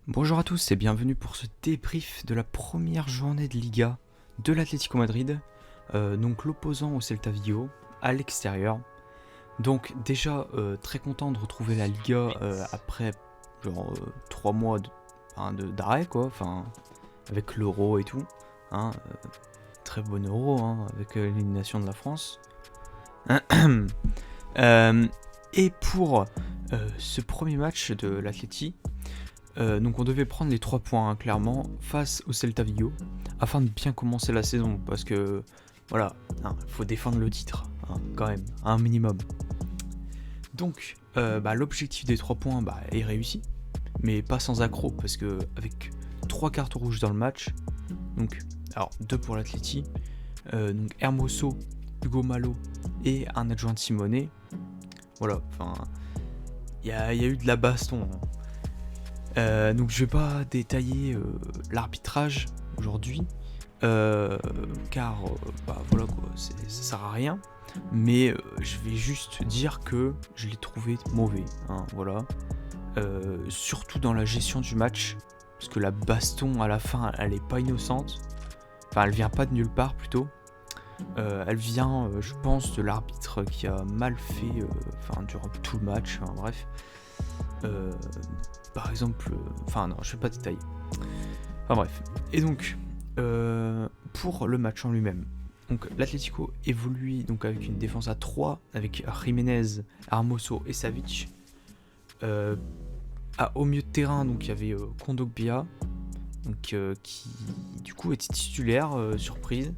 Bonjour à tous et bienvenue pour ce débrief de la première journée de Liga de l'Atlético Madrid, donc l'opposant au Celta Vigo à l'extérieur. Donc déjà très content de retrouver la Liga après genre 3 mois d'arrêt quoi, enfin avec l'Euro et tout, hein, très bon Euro avec l'élimination de la France. Et pour ce premier match de l'Atleti, donc on devait prendre les 3 points clairement face au Celta Vigo afin de bien commencer la saison parce que voilà, faut défendre le titre quand même, un minimum. Donc l'objectif des 3 points est réussi, mais pas sans accroc parce que avec 3 cartes rouges dans le match, donc alors 2 pour l'Atleti, donc Hermoso, Hugo Malo et un adjoint de Simone. Voilà, enfin il y a eu de la baston. Donc je vais pas détailler l'arbitrage aujourd'hui, car voilà quoi, ça sert à rien. Mais je vais juste dire que je l'ai trouvé mauvais, voilà. Surtout dans la gestion du match, parce que la baston à la fin, elle est pas innocente. Enfin, elle vient pas de nulle part plutôt. Elle vient, je pense, de l'arbitre qui a mal fait, durant tout le match. Bref. Par exemple, non, je vais pas détailler. Enfin bref. Et donc, pour le match en lui-même, donc l'Atlético évolue donc avec une défense à 3 avec Jiménez, Hermoso et Savic. Au milieu de terrain, donc il y avait Kondogbia, donc qui du coup était titulaire, surprise.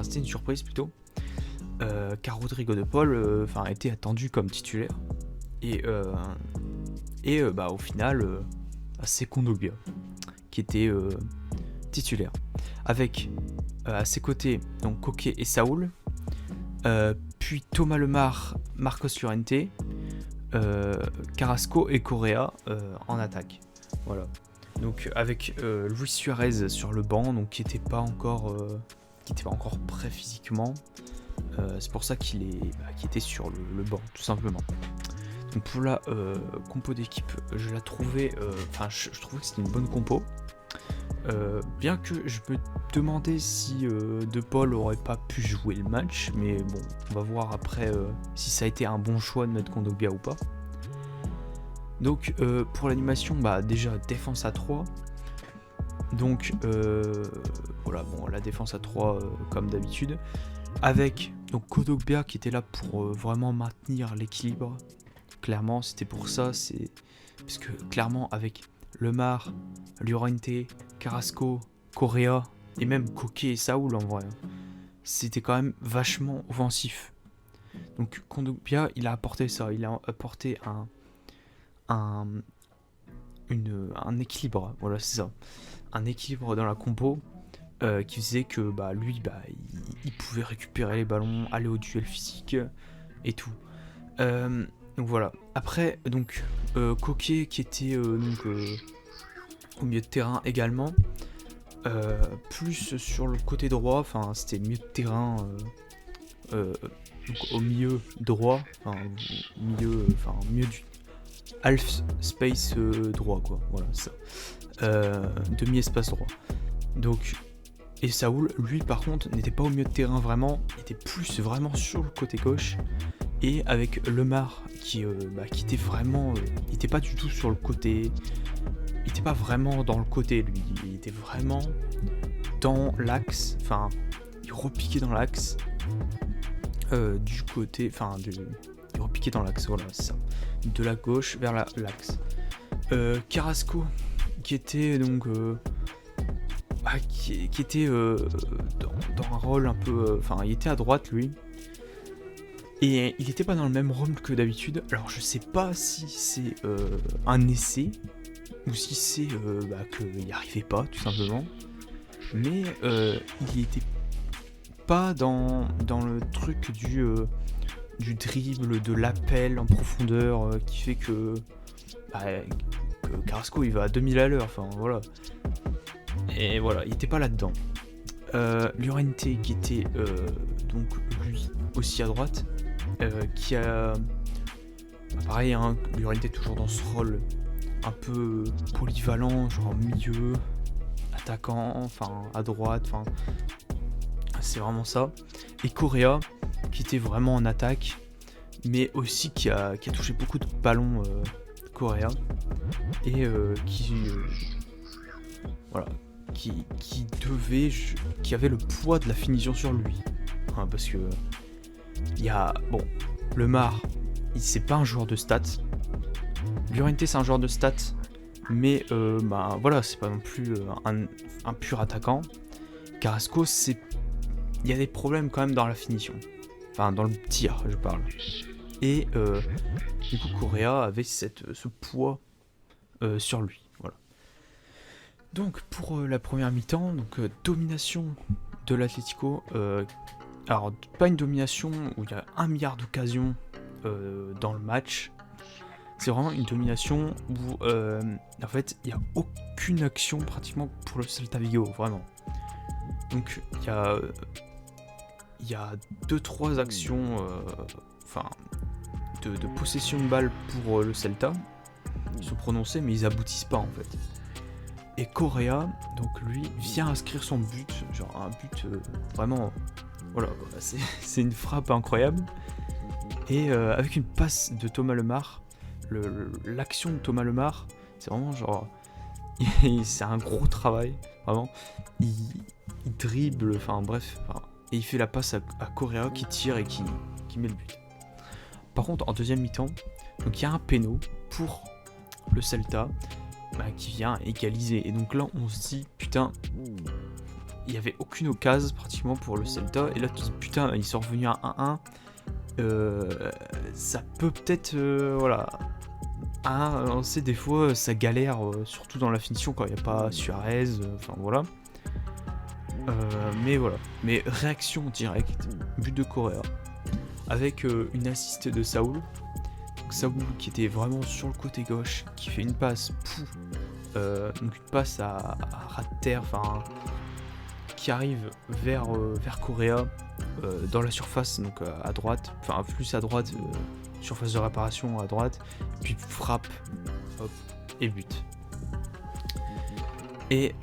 C'était une surprise plutôt. Car Rodrigo de Paul était attendu comme titulaire. Et au final, c'est Kondogbia qui était titulaire. Avec à ses côtés donc Koke et Saúl, puis Thomas Lemar, Marcos Llorente, Carrasco et Correa en attaque. Voilà. Donc avec Luis Suarez sur le banc, donc qui n'était pas encore prêt physiquement. C'est pour ça qu'il était sur le banc, tout simplement. Donc pour la compo d'équipe, je la trouvais, je trouvais que c'était une bonne compo. Bien que je me demandais si De Paul aurait pas pu jouer le match, mais bon, on va voir après si ça a été un bon choix de mettre Kondogbia ou pas. Donc pour l'animation, déjà défense à 3. Donc la défense à 3 comme d'habitude. Avec donc Kondogbia qui était là pour vraiment maintenir l'équilibre. Clairement, c'était pour ça, parce que clairement avec Lemar, Llorente, Carrasco, Correa et même Koke et Saúl en vrai, c'était quand même vachement offensif. Donc Kondogbia, il a apporté ça, il a apporté un équilibre, voilà c'est ça, un équilibre dans la compo qui faisait que lui il pouvait récupérer les ballons, aller au duel physique et tout. Donc voilà. Après, donc Koke qui était au milieu de terrain également, plus sur le côté droit, c'était milieu de terrain, donc au milieu droit, milieu du half space droit quoi. Voilà ça. Demi espace droit. Donc et Saúl, lui par contre, n'était pas au milieu de terrain vraiment, il était plus vraiment sur le côté gauche. Et avec Lemar qui était vraiment, il était pas du tout sur le côté, il était pas vraiment dans le côté lui, il était vraiment dans l'axe, il repiquait dans l'axe du côté, il repiquait dans l'axe, voilà c'est ça, de la gauche vers l'axe. Carrasco qui était donc qui était dans un rôle un peu, il était à droite lui. Et il n'était pas dans le même rôle que d'habitude. Alors je sais pas si c'est un essai ou si c'est qu'il n'y arrivait pas tout simplement. Mais il n'était pas dans le truc du dribble, de l'appel en profondeur qui fait que Carrasco il va à 2000 à l'heure. Voilà. Et voilà, il n'était pas là-dedans. Llorente qui était donc lui aussi à droite. Qui a pareil, Llorente toujours dans ce rôle un peu polyvalent, genre milieu, attaquant, enfin à droite, enfin c'est vraiment ça. Et Correa qui était vraiment en attaque, mais aussi qui a touché beaucoup de ballons, Correa, et voilà, qui avait le poids de la finition sur lui, hein, parce que il y a Lemar, c'est pas un joueur de stats. Llorente c'est un joueur de stats, mais voilà, c'est pas non plus un pur attaquant. Carrasco, il y a des problèmes quand même dans la finition, enfin dans le tir je parle. Et du coup Correa avait ce poids sur lui, voilà. Donc pour la première mi-temps, donc domination de l'Atlético. Alors pas une domination où il y a 1 milliard d'occasions dans le match. C'est vraiment une domination où en fait il n'y a aucune action pratiquement pour le Celta Vigo, vraiment. Donc il y a 2-3 actions de possession de balle pour le Celta qui sont prononcées, mais ils aboutissent pas en fait. Et Correa, donc lui, vient inscrire son but, genre un but vraiment, voilà, c'est une frappe incroyable. Et avec une passe de Thomas Lemar, l'action de Thomas Lemar, c'est vraiment genre, c'est un gros travail, vraiment. Il dribble, enfin bref, et il fait la passe à Correa qui tire et qui met le but. Par contre, en deuxième mi-temps, donc il y a un péno pour le Celta qui vient égaliser. Et donc là, on se dit, putain, il n'y avait aucune occasion pratiquement pour le Celta. Et là, tu te dis, putain, ils sont revenus à 1-1. Ça peut peut-être, voilà. On sait, des fois, ça galère, surtout dans la finition quand il n'y a pas Suarez. Enfin, voilà. Mais voilà. Mais réaction directe, but de Correa. Avec une assist de Saúl. Saúl qui était vraiment sur le côté gauche, qui fait une passe, donc une passe à ras de terre, enfin, qui arrive vers Correa dans la surface, donc à droite, enfin plus à droite, surface de réparation à droite, puis frappe, hop, et but. Et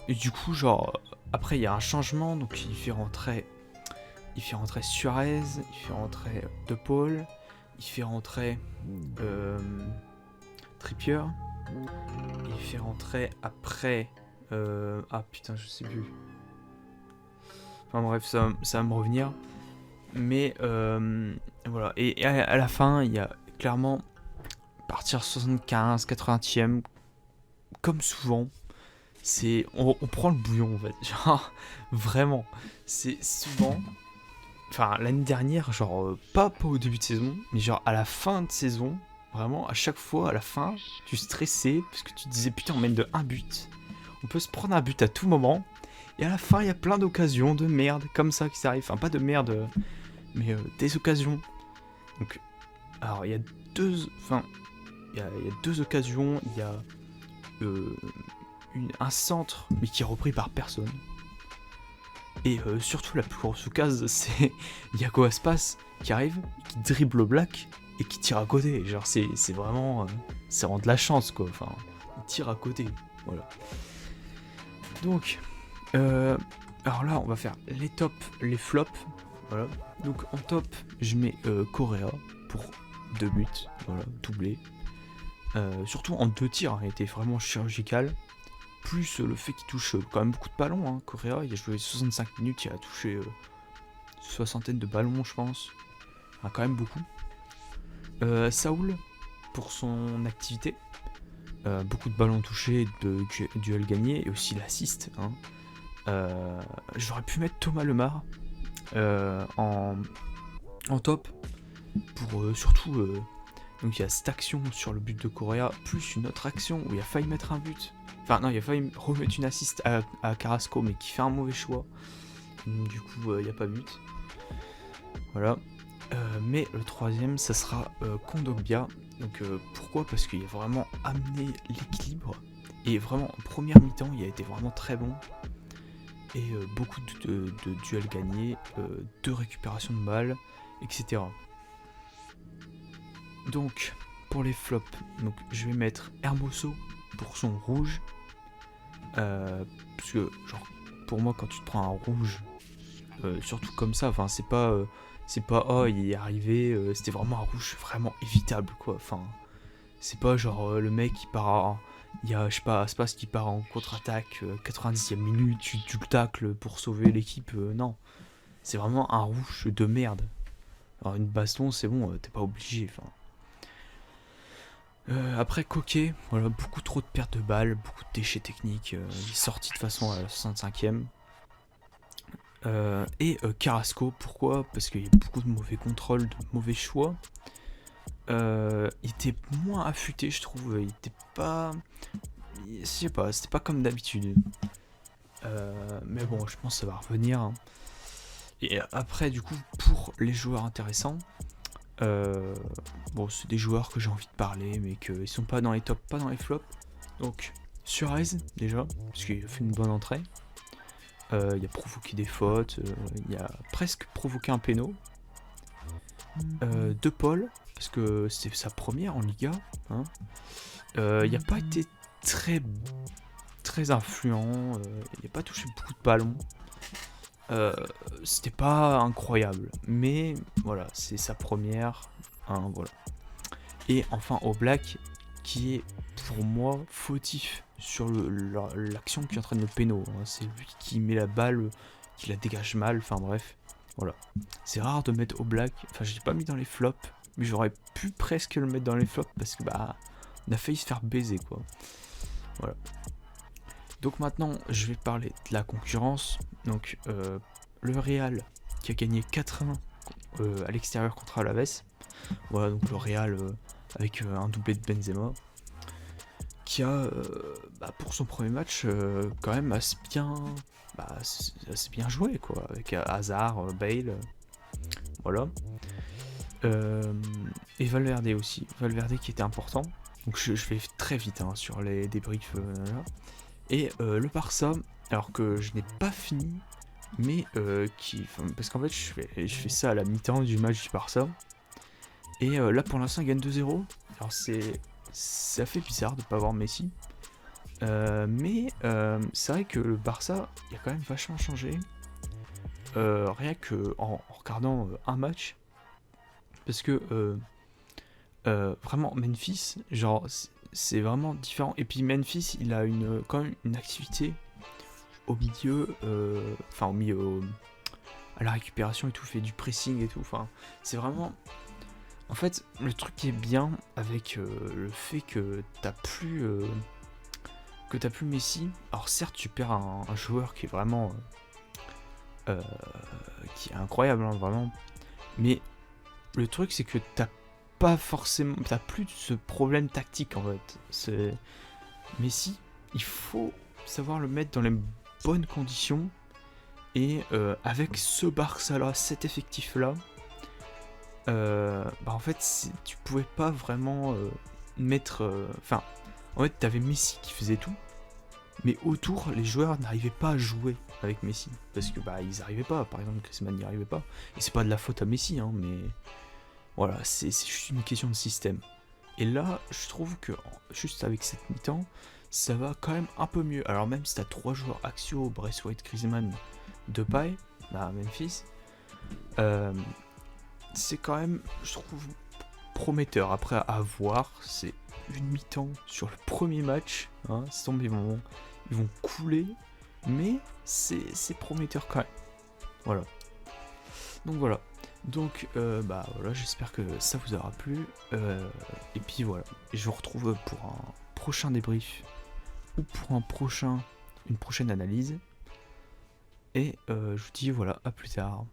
du coup, genre, après il y a un changement, donc il fait rentrer Suarez, il fait rentrer De Paul, il fait rentrer Trippier, il fait rentrer après ah putain je sais plus, enfin bref ça va me revenir, mais voilà, et à la fin il y a clairement partir 75-80e comme souvent, on prend le bouillon en fait, genre vraiment c'est souvent. Enfin, l'année dernière, genre, pas au début de saison, mais genre à la fin de saison, vraiment, à chaque fois, à la fin, tu stressais, parce que tu te disais, putain, on mène de 1 but. On peut se prendre un but à tout moment, et à la fin, il y a plein d'occasions de merde, comme ça, qui s'arrivent. Enfin, pas de merde, mais des occasions. Donc, alors, il y a deux occasions, il y a un centre, mais qui est repris par personne. Et surtout la plus grosse occasion, c'est Iago Aspas qui arrive, qui dribble Black et qui tire à côté. Genre c'est vraiment, c'est vraiment de la chance quoi. Enfin, il tire à côté, voilà. Donc, alors là on va faire les tops, les flops, voilà. Donc en top, je mets Correa pour 2 buts, voilà, doublé. Surtout en 2 tirs, hein, il était vraiment chirurgical. Plus le fait qu'il touche quand même beaucoup de ballons, hein. Correa, il a joué 65 minutes, il a touché une soixantaine de ballons, je pense. Enfin, quand même beaucoup. Saúl, pour son activité. Beaucoup de ballons touchés, de duels gagnés, et aussi l'assist. Hein. J'aurais pu mettre Thomas Lemar en top, pour surtout... donc il y a cette action sur le but de Correa, plus une autre action où il a failli mettre un but. Enfin non, il a failli remettre une assist à Carrasco, mais qui fait un mauvais choix. Du coup, il n'y a pas but. Voilà. Mais le troisième, ça sera Kondogbia. Donc pourquoi ? Parce qu'il a vraiment amené l'équilibre. Et vraiment, en première mi-temps, il a été vraiment très bon. Et beaucoup de duels gagnés, de récupération de balles, etc. Donc, pour les flops, donc je vais mettre Hermoso pour son rouge. Parce que, genre, pour moi, quand tu te prends un rouge, surtout comme ça, enfin, c'est pas, oh, il est arrivé, c'était vraiment un rouge vraiment évitable, quoi. Enfin, c'est pas genre le mec qui part, il y a, je sais pas, Aspas qui part en contre-attaque, 90e minute, tu le tacles pour sauver l'équipe, non. C'est vraiment un rouge de merde. Alors, une baston, c'est bon, t'es pas obligé, enfin. Après Coquet, voilà, beaucoup trop de pertes de balles, beaucoup de déchets techniques, il est sorti de façon à la 65e. Carrasco, pourquoi? Parce qu'il y a beaucoup de mauvais contrôles, de mauvais choix. Il était moins affûté, je trouve, il était pas... Je sais pas, c'était pas comme d'habitude. Mais bon, je pense que ça va revenir. Hein. Et après, du coup, pour les joueurs intéressants, bon, c'est des joueurs que j'ai envie de parler, mais qu'ils sont pas dans les tops, pas dans les flops. Donc, Suarez, déjà, parce qu'il a fait une bonne entrée. Il a provoqué des fautes, il a presque provoqué un péno. De Paul, parce que c'était sa première en Liga. Hein. Il n'a pas été très influent, il n'a pas touché beaucoup de ballons. C'était pas incroyable, mais voilà, c'est sa première. Hein, voilà. Et enfin Oblak, qui est pour moi fautif sur l'action qui entraîne le péno. Hein. C'est lui qui met la balle, qui la dégage mal, enfin bref. Voilà. C'est rare de mettre Oblak, enfin je l'ai pas mis dans les flops, mais j'aurais pu presque le mettre dans les flops parce que bah on a failli se faire baiser quoi. Voilà. Donc maintenant je vais parler de la concurrence. Donc le Real qui a gagné 4-1 à l'extérieur contre Alaves. Voilà, donc le Real avec un doublé de Benzema qui a pour son premier match quand même assez bien joué quoi, avec Hazard, Bale, voilà. Et Valverde aussi, Valverde qui était important. Donc je vais très vite hein, sur les débriefs là. Et le Barça, alors que je n'ai pas fini, mais parce qu'en fait je fais ça à la mi-temps du match du Barça. Et là pour l'instant il gagne 2-0. Alors ça fait bizarre de ne pas avoir Messi. Mais c'est vrai que le Barça, il a quand même vachement changé. Rien que en regardant un match. Parce que vraiment Memphis, genre c'est vraiment différent. Et puis Memphis, il a quand même une activité au milieu, à la récupération et tout, fait du pressing et tout. Enfin, c'est vraiment. En fait, le truc qui est bien avec le fait que t'as plus Messi. Alors certes, tu perds un joueur qui est vraiment qui est incroyable, hein, vraiment. Mais le truc, c'est que t'as plus de ce problème tactique en fait. Messi, il faut savoir le mettre dans les bonnes conditions. Et avec ce Barça là, cet effectif là, en fait tu pouvais pas vraiment mettre. Enfin, en fait t'avais Messi qui faisait tout, mais autour les joueurs n'arrivaient pas à jouer avec Messi parce que ils arrivaient pas. Par exemple, Griezmann n'y arrivait pas. Et c'est pas de la faute à Messi, hein, mais voilà, c'est juste une question de système. Et là, je trouve que juste avec cette mi-temps, ça va quand même un peu mieux. Alors même si t'as 3 joueurs axiaux, Braithwaite, Griezmann, Depay, Memphis, c'est quand même, je trouve, prometteur. Après, à voir, c'est une mi-temps sur le premier match. Hein, ils vont couler, mais c'est prometteur quand même. Voilà. Donc voilà. Donc voilà, j'espère que ça vous aura plu. Et puis voilà. Et je vous retrouve pour un prochain débrief ou pour une prochaine analyse. Et je vous dis voilà, à plus tard.